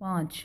5۔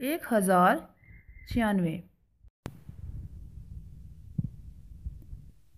1096۔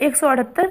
178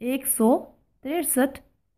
163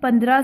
15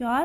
4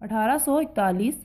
1841